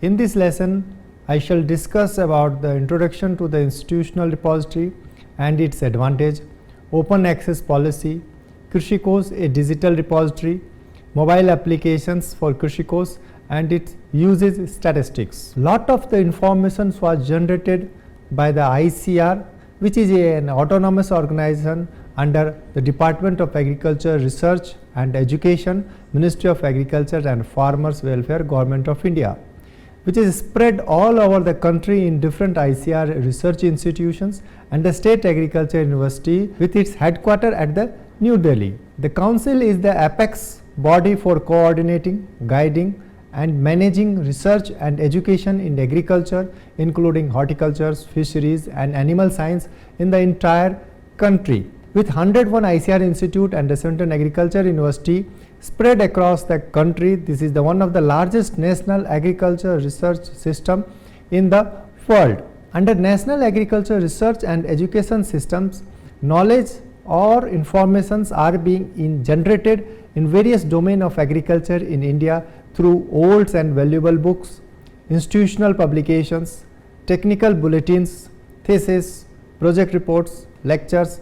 In this lesson, I shall discuss about the introduction to the institutional repository and its advantage, open access policy, Krishikos, a digital repository, mobile applications for Krishikos and its usage statistics. Lot of the information was generated by the ICR, which is an autonomous organization under the Department of Agriculture, Research and Education, Ministry of Agriculture and Farmers Welfare, Government of India, which is spread all over the country in different ICR research institutions and the State Agriculture University with its headquarters at the New Delhi. The council is the apex body for coordinating, guiding and managing research and education in agriculture, including horticulture, fisheries and animal science in the entire country. With 101 ICR institute and the Central Agriculture University spread across the country, this is the one of the largest national agriculture research system in the world. Under National Agriculture Research and Education Systems, knowledge or informations are being generated in various domains of agriculture in India through old and valuable books, institutional publications, technical bulletins, theses, project reports, lectures,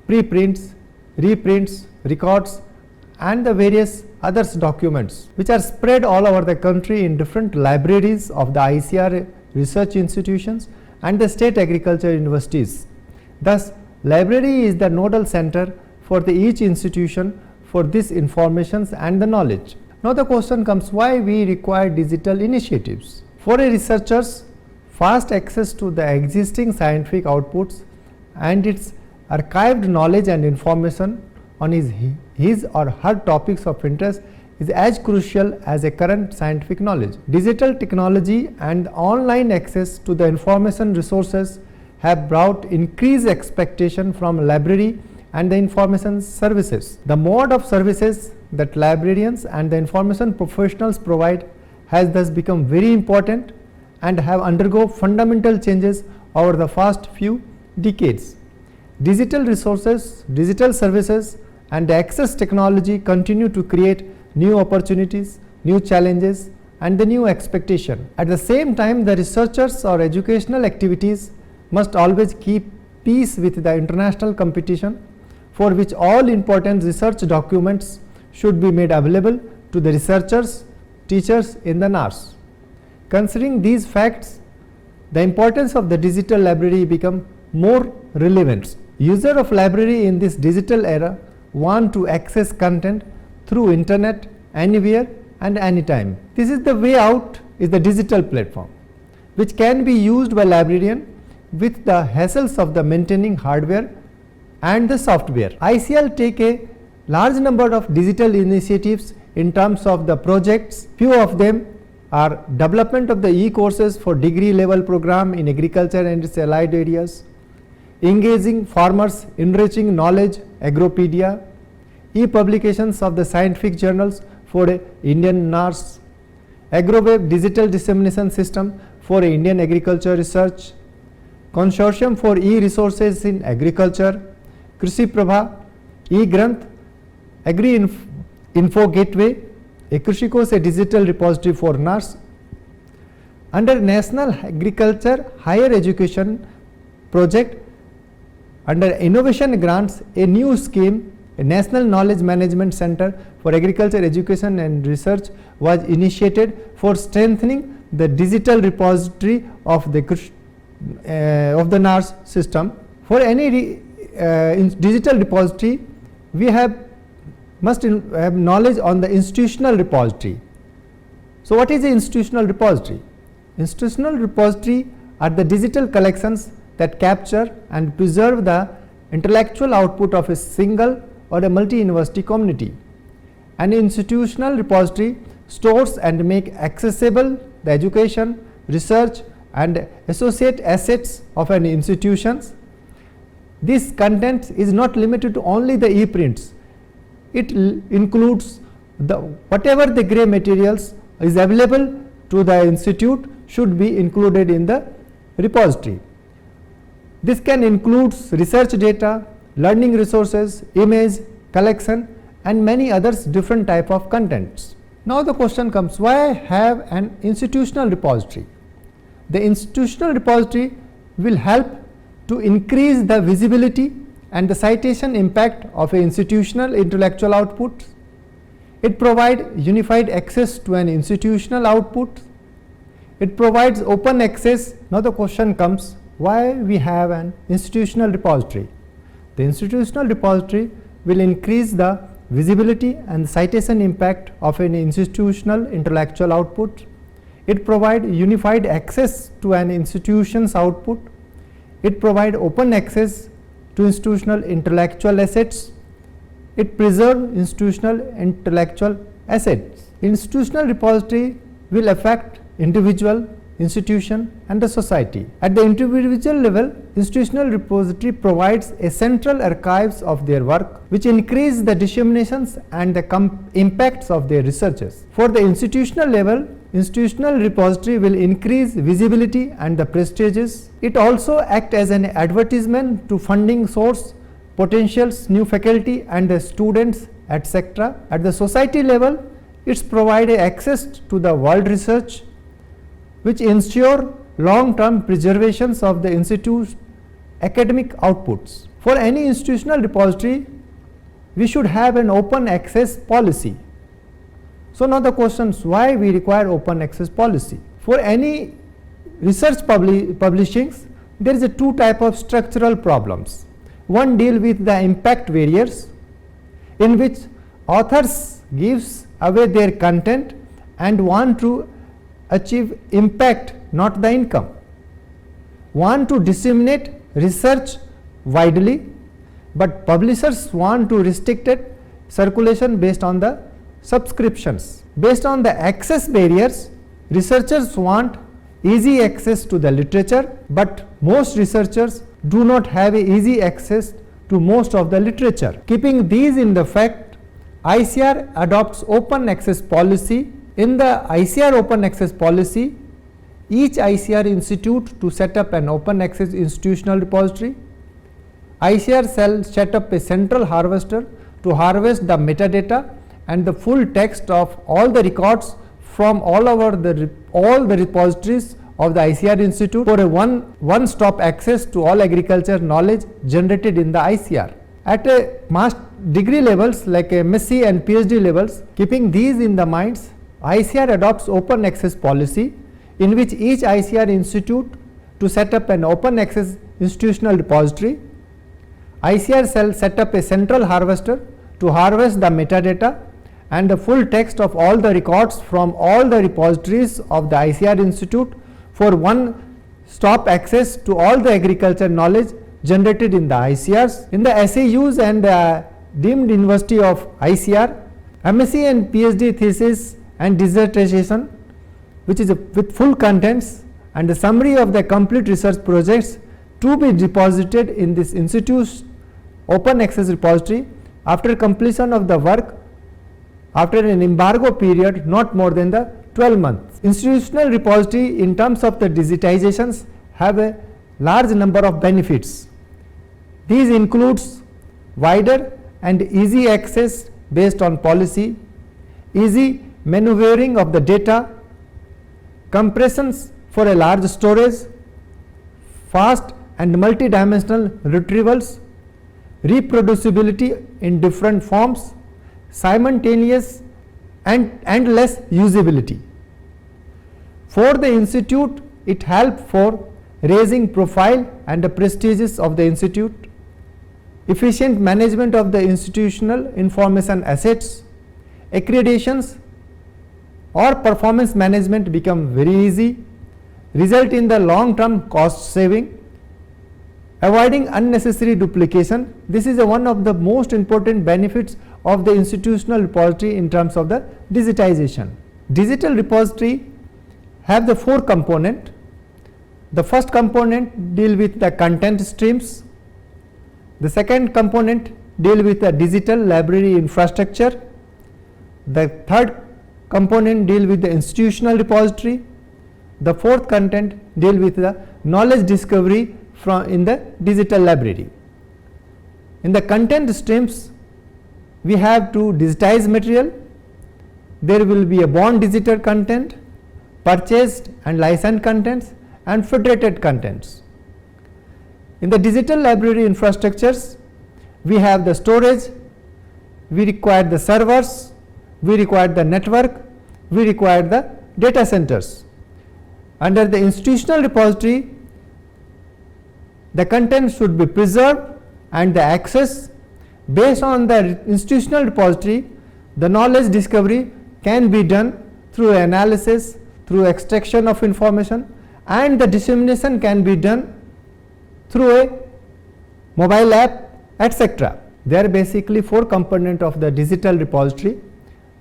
preprints, reprints, records and the various other documents which are spread all over the country in different libraries of the ICR research institutions and the state agriculture universities. Thus, library is the nodal center for each institution for this information and the knowledge. Now the question comes, why we require digital initiatives? For a researchers, fast access to the existing scientific outputs and its archived knowledge and information on his or her topics of interest is as crucial as a current scientific knowledge. Digital technology and online access to the information resources have brought increased expectation from library and the information services. The mode of services that librarians and the information professionals provide has thus become very important and have undergone fundamental changes over the past few decades. Digital resources, digital services and the access technology continue to create new opportunities, new challenges and the new expectation. At the same time, the researchers or educational activities must always keep pace with the international competition, for which all important research documents should be made available to the researchers, teachers in the NARS. Considering these facts, the importance of the digital library become more relevant. User of library in this digital era want to access content through internet anywhere and anytime. This is the way out is the digital platform, which can be used by librarian with the hassles of the maintaining hardware and the software. ICL take a large number of digital initiatives in terms of the projects. Few of them are development of the e-courses for degree level program in agriculture and its allied areas, engaging farmers, enriching knowledge, Agropedia, e-publications of the scientific journals for Indian NARS, AgroWeb digital dissemination system for Indian agriculture research, consortium for e-resources in agriculture, Krishi Prabha, e-Granth, Agri-Info Gateway, a Krishikos, a digital repository for NARS. Under National Agriculture Higher Education Project, under innovation grants, a new scheme, a National Knowledge Management Center for Agriculture Education and Research was initiated for strengthening the digital repository of the NARS system. For any digital repository, we must have knowledge on the institutional repository. So what is the institutional repository? Institutional repository are the digital collections that capture and preserve the intellectual output of a single or a multi-university community. An institutional repository stores and make accessible the education, research and associate assets of an institution. This content is not limited to only the e-prints. It includes whatever the gray materials is available to the institute should be included in the repository. This can include research data, learning resources, image, collection and many others different type of contents. Now the question comes, why have an institutional repository? The institutional repository will help to increase the visibility and the citation impact of an institutional intellectual output. It provides unified access to an institutional output. It provides open access. Now the question comes, why we have an institutional repository? The institutional repository will increase the visibility and citation impact of an institutional intellectual output. It provides unified access to an institution's output. It provides open access to institutional intellectual assets. It preserves institutional intellectual assets. Institutional repository will affect individual, institution and the society. At the individual level, institutional repository provides a central archives of their work, which increase the disseminations and the impacts of their researches. For the institutional level, institutional repository will increase visibility and the prestiges. It also acts as an advertisement to funding source, potentials, new faculty and the students, etc. At the society level, it provides access to the world research, which ensure long-term preservations of the institute's academic outputs. For any institutional repository, we should have an open access policy. So now the question is, why we require open access policy? For any research publishings, there is a two type of structural problems. One deal with the impact barriers, in which authors gives away their content and want to achieve impact, not the income. Want to disseminate research widely, but publishers want to restrict it circulation based on the subscriptions. Based on the access barriers, researchers want easy access to the literature, but most researchers do not have easy access to most of the literature. Keeping these in the fact, ICAR adopts open access policy. In the ICAR open access policy, each ICAR institute to set up an open access institutional repository. ICAR shall set up a central harvester to harvest the metadata and the full text of all the records from all the repositories of the ICAR institute for a one-stop access to all agriculture knowledge generated in the ICAR. At a master degree levels like MSc and PhD levels, keeping these in the minds, ICAR adopts open access policy, in which each ICAR institute to set up an open access institutional repository. ICAR shall set up a central harvester to harvest the metadata and the full text of all the records from all the repositories of the ICAR institute for one-stop access to all the agriculture knowledge generated in the ICARs. In the SAUs and the deemed university of ICAR, MSc and PhD thesis and dissertation, which is with full contents and the summary of the complete research projects to be deposited in this institute's open access repository after completion of the work after an embargo period not more than the 12 months. Institutional repository in terms of the digitizations have a large number of benefits. These includes wider and easy access based on policy, easy maneuvering of the data, compressions for a large storage, fast and multi-dimensional retrievals, reproducibility in different forms, simultaneous and endless usability. For the institute, it helps for raising profile and the prestiges of the institute, efficient management of the institutional information assets, accreditations or performance management become very easy, result in the long-term cost saving, avoiding unnecessary duplication. This is one of the most important benefits of the institutional repository in terms of the digitization. Digital repository have the 4 components. The first component deal with the content streams. The second component deal with the digital library infrastructure. The third component deal with the institutional repository. The fourth content deal with the knowledge discovery in the digital library. In the content streams, we have to digitize material, there will be a born digital content, purchased and licensed contents, and federated contents. In the digital library infrastructures, we have the storage, we require the servers, we require the network, we require the data centers. Under the institutional repository, the content should be preserved and the access based on the institutional repository. The knowledge discovery can be done through analysis, through extraction of information, and the dissemination can be done through a mobile app, etc. There are basically 4 components of the digital repository.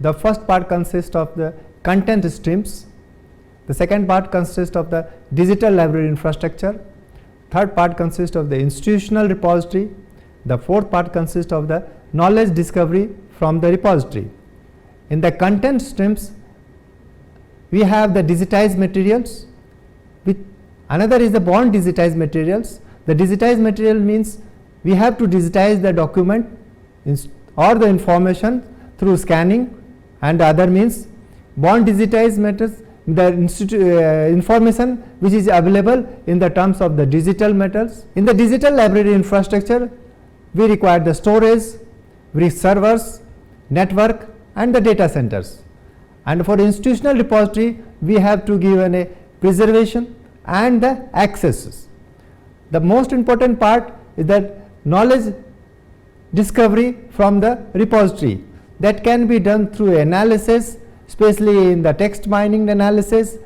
The first part consists of the content streams, the second part consists of the digital library infrastructure, third part consists of the institutional repository, the fourth part consists of the knowledge discovery from the repository. In the content streams, we have the digitized materials, another is the born digitized materials. The digitized material means we have to digitize the document or the information through scanning, and the other means born digitized matters, the information which is available in the terms of the digital metals. In the digital library infrastructure, we require the storage, servers, network, and the data centers. And for institutional repository, we have to give a preservation and the accesses. The most important part is that knowledge discovery from the repository, that can be done through analysis, especially in the text mining analysis,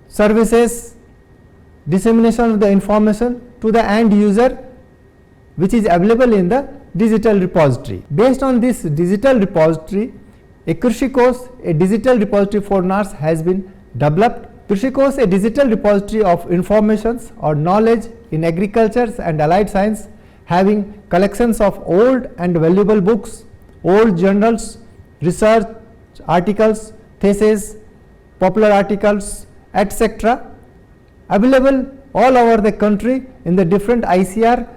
services, dissemination of the information to the end user which is available in the digital repository. Based on this digital repository, a Krishikos, a digital repository for NARS, has been developed. Krishikos, a digital repository of informations or knowledge in agriculture and allied science, having collections of old and valuable books, old journals, research articles, theses, popular articles, etc., available all over the country in the different ICR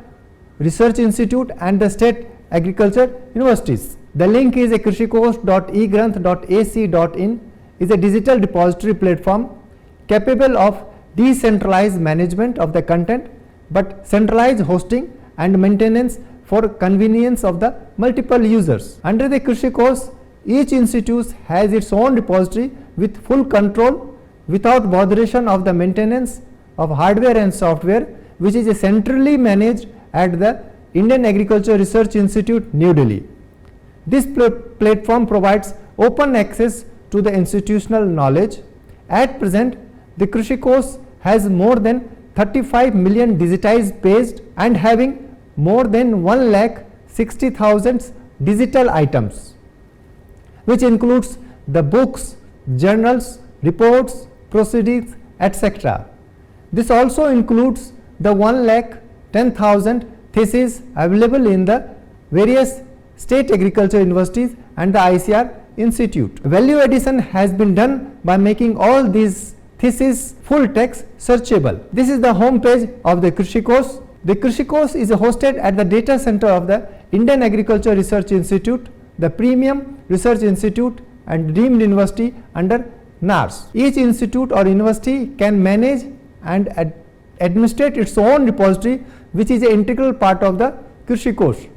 research institute and the state agriculture universities. The link is a krishikos.egranth.ac.in is a digital repository platform capable of decentralized management of the content, but centralized hosting and maintenance for convenience of the multiple users. Under the Krishikos, each institute has its own repository with full control without botheration of the maintenance of hardware and software, which is centrally managed at the Indian Agriculture Research Institute, New Delhi. This platform provides open access to the institutional knowledge. At present, the Krishikos has more than 35 million digitized pages and having more than 1,60,000 digital items, which includes the books, journals, reports, proceedings, etc. This also includes the 1,10,000 theses available in the various state agriculture universities and the ICR institute. Value addition has been done by making all these theses full text searchable. This is the home page of the Krishikos. The Krishikos is hosted at the data center of the Indian Agriculture Research Institute, the Premium Research Institute, and deemed university under NARS. Each institute or university can manage and administrate its own repository, which is an integral part of the Krishikos.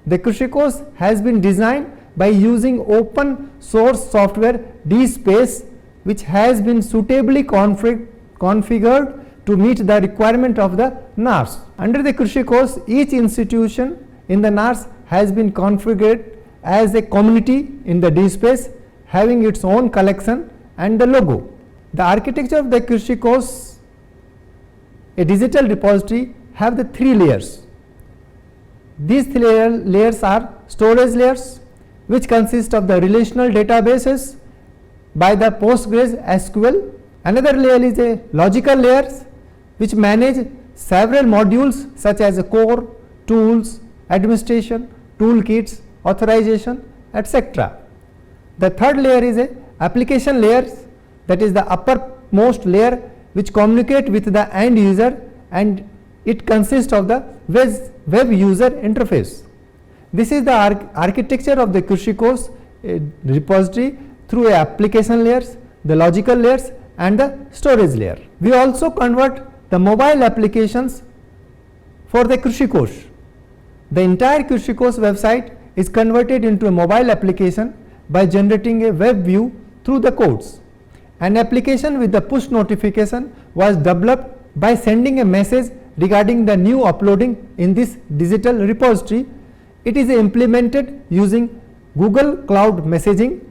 The Krishikos has been designed by using open source software DSpace, which has been suitably configured to meet the requirement of the NARS. Under the Krishikos, each institution in the NARS has been configured as a community in the DSpace, having its own collection and the logo. The architecture of the Krishikos, a digital repository, have the 3 layers. These 3 layers are storage layers, which consist of the relational databases by the PostgreSQL. Another layer is a logical layers, which manage several modules such as core, tools, administration, toolkits, authorization, etc. The third layer is a application layers, that is the uppermost layer which communicate with the end user, and it consists of the web user interface. This is the architecture of the Krishikos repository. through application layers, the logical layers and the storage layer. We also convert the mobile applications for the Krishi Kosh. The entire Krishi Kosh website is converted into a mobile application by generating a web view through the codes. An application with the push notification was developed by sending a message regarding the new uploading in this digital repository. It is implemented using Google Cloud Messaging.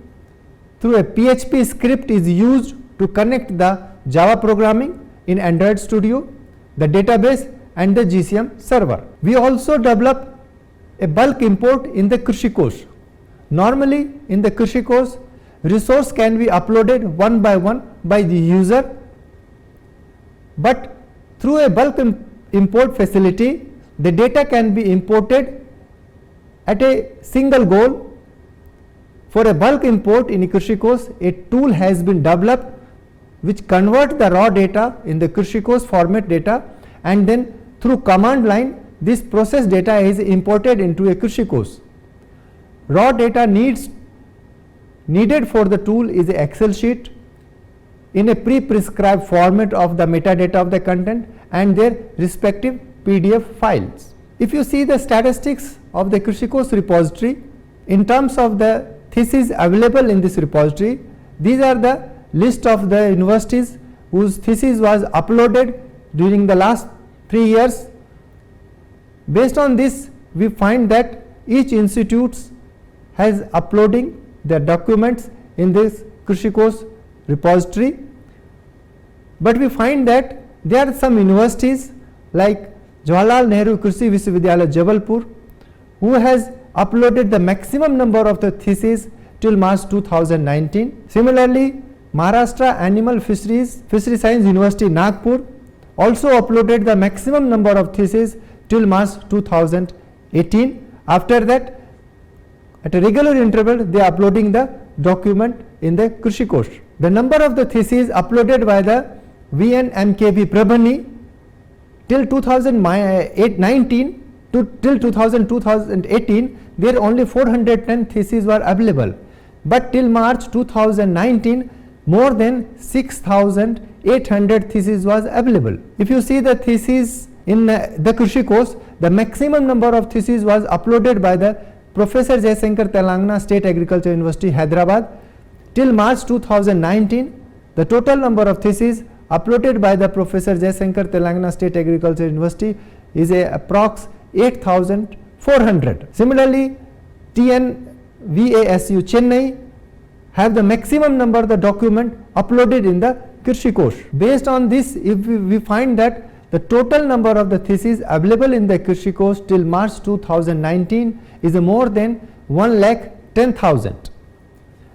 Through a PHP script is used to connect the Java programming in Android Studio, the database and the GCM server. We also develop a bulk import in the Krishi Kosh. Normally in the Krishi Kosh, resource can be uploaded one by one by the user, but through a bulk import facility, the data can be imported at a single goal. For a bulk import in Krishi Kosh, a tool has been developed which convert the raw data in the Krishi Kosh format data, and then through command line this process data is imported into a Krishi Kosh. Raw data needed for the tool is an Excel sheet in a pre-prescribed format of the metadata of the content and their respective PDF files. If you see the statistics of the Krishi Kosh repository in terms of the theses available in this repository, these are the list of the universities whose thesis was uploaded during the last 3 years. Based on this, we find that each institute has uploading their documents in this Krishi Kosh repository, but we find that there are some universities like Jawaharlal Nehru Krishi Vishwavidyalaya Jabalpur who has uploaded the maximum number of the theses till March 2019. Similarly, Maharashtra Animal Fishery Science University Nagpur also uploaded the maximum number of theses till March 2018. After that, at a regular interval, they are uploading the document in the Krishi Kosh. The number of the theses uploaded by the VNMKV Prabhani till 2019 till 2018, there only 410 theses were available, but till March 2019 more than 6,800 theses was available. If you see the theses in the Krishi Kosh, the maximum number of theses was uploaded by the Professor Jayasankar Telangana State Agriculture University Hyderabad. Till March 2019, the total number of theses uploaded by the Professor Jayasankar Telangana State Agriculture University is approx 8,400. Similarly, TNVASU Chennai have the maximum number of the document uploaded in the Krishi Kosh. Based on this, if we find that the total number of the theses available in the Krishi Kosh till March 2019 is more than 1,10,000.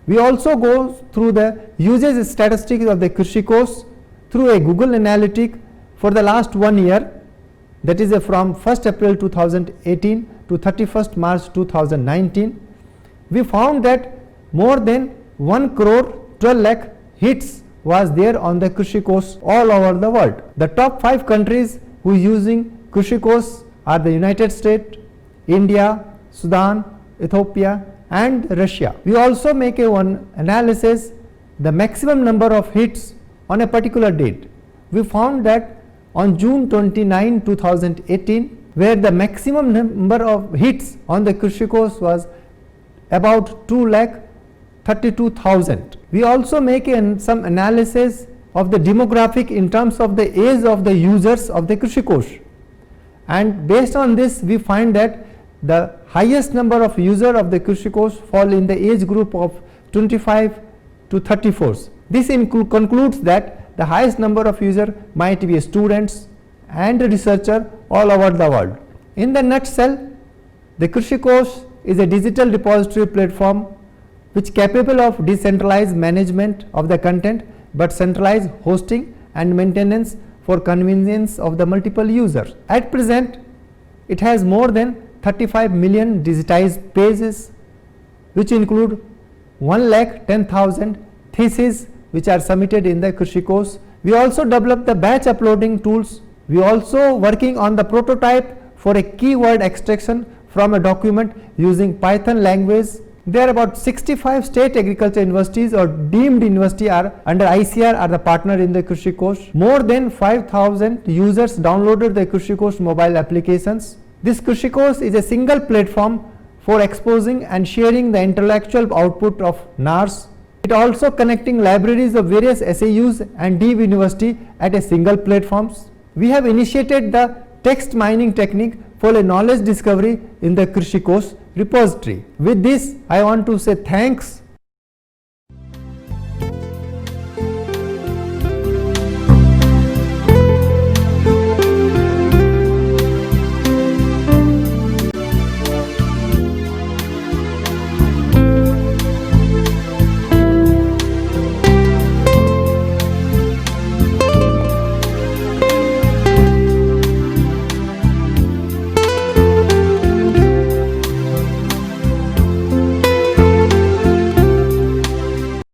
We also go through the usage statistics of the Krishi Kosh through a Google Analytics for the last 1 year, that is from 1st April 2018 to 31st March 2019. We found that more than 1 crore 12 lakh hits was there on the Krishi Kosh all over the world. The top 5 countries who using Krishi Kosh are the United States, India, Sudan, Ethiopia and Russia. We also make one analysis the maximum number of hits on a particular date. We found that on June 29, 2018, where the maximum number of hits on the Krishi Kosh was about 2,32,000. We also make some analysis of the demographic in terms of the age of the users of the Krishi Kosh, and based on this we find that the highest number of users of the Krishi Kosh fall in the age group of 25 to 34. This concludes that the highest number of users might be students and researchers all over the world. In the nutshell, the Krishi Kosh is a digital repository platform which capable of decentralized management of the content but centralized hosting and maintenance for convenience of the multiple users. At present, it has more than 35 million digitized pages which include 1,10,000 theses which are submitted in the Krishi Kosh. We also developed the batch uploading tools. We also working on the prototype for a keyword extraction from a document using Python language There are about 65 state agriculture universities or deemed university are under ICAR are the partner in the Krishi Kosh. More than 5,000 users downloaded the Krishi Kosh mobile applications. This Krishi Kosh is a single platform for exposing and sharing the intellectual output of NARS. It also connecting libraries of various SAUs and Deep University at a single platforms. We have initiated the text mining technique for a knowledge discovery in the Krishi Kosh repository. With this, I want to say thanks